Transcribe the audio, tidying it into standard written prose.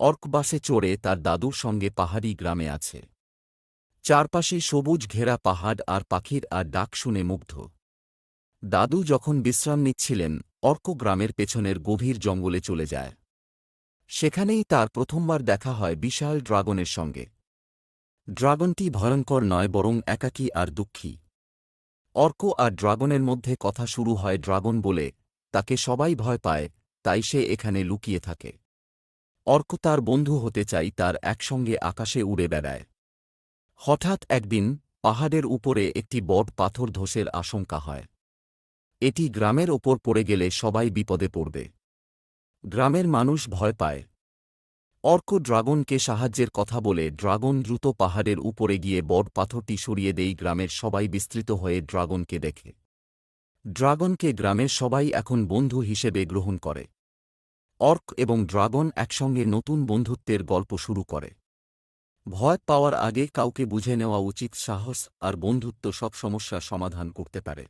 অর্ক বাসে চড়ে তার দাদুর সঙ্গে পাহাড়ি গ্রামে আছে। চারপাশে সবুজ ঘেরা পাহাড় আর পাখির আর ডাক শুনে মুগ্ধ। দাদু যখন বিশ্রাম নিচ্ছিলেন, অর্ক গ্রামের পেছনের গভীর জঙ্গলে চলে যায়। সেখানেই তার প্রথমবার দেখা হয় বিশাল ড্রাগনের সঙ্গে। ড্রাগনটি ভয়ঙ্কর নয়, বরং একাকী আর দুঃখী। অর্ক আর ড্রাগনের মধ্যে কথা শুরু হয়। ড্রাগন বলে, তাকে সবাই ভয় পায়, তাই সে এখানে লুকিয়ে থাকে। অর্ক তার বন্ধু হতে চাই, তার একসঙ্গে আকাশে উড়ে বেড়ায়। হঠাৎ একদিন পাহাড়ের উপরে একটি বট পাথর ধসের আশঙ্কা হয়। এটি গ্রামের ওপর পড়ে গেলে সবাই বিপদে পড়বে। গ্রামের মানুষ ভয় পায়। অর্ক ড্রাগনকে সাহায্যের কথা বলে ড্রাগন দ্রুত পাহাড়ের উপরে গিয়ে বট পাথরটি সরিয়ে দেই। গ্রামের সবাই বিস্তৃত হয়ে ড্রাগনকে দেখে। ড্রাগনকে গ্রামের সবাই এখন বন্ধু হিসেবে গ্রহণ করে। অর্ক এবং ড্রাগন একসঙ্গে নতুন বন্ধুত্বের গল্প শুরু করে। ভয় পাওয়ার আগে কাউকে বুঝে নেওয়া উচিত। সাহস আর বন্ধুত্ব সব সমস্যার সমাধান করতে পারে।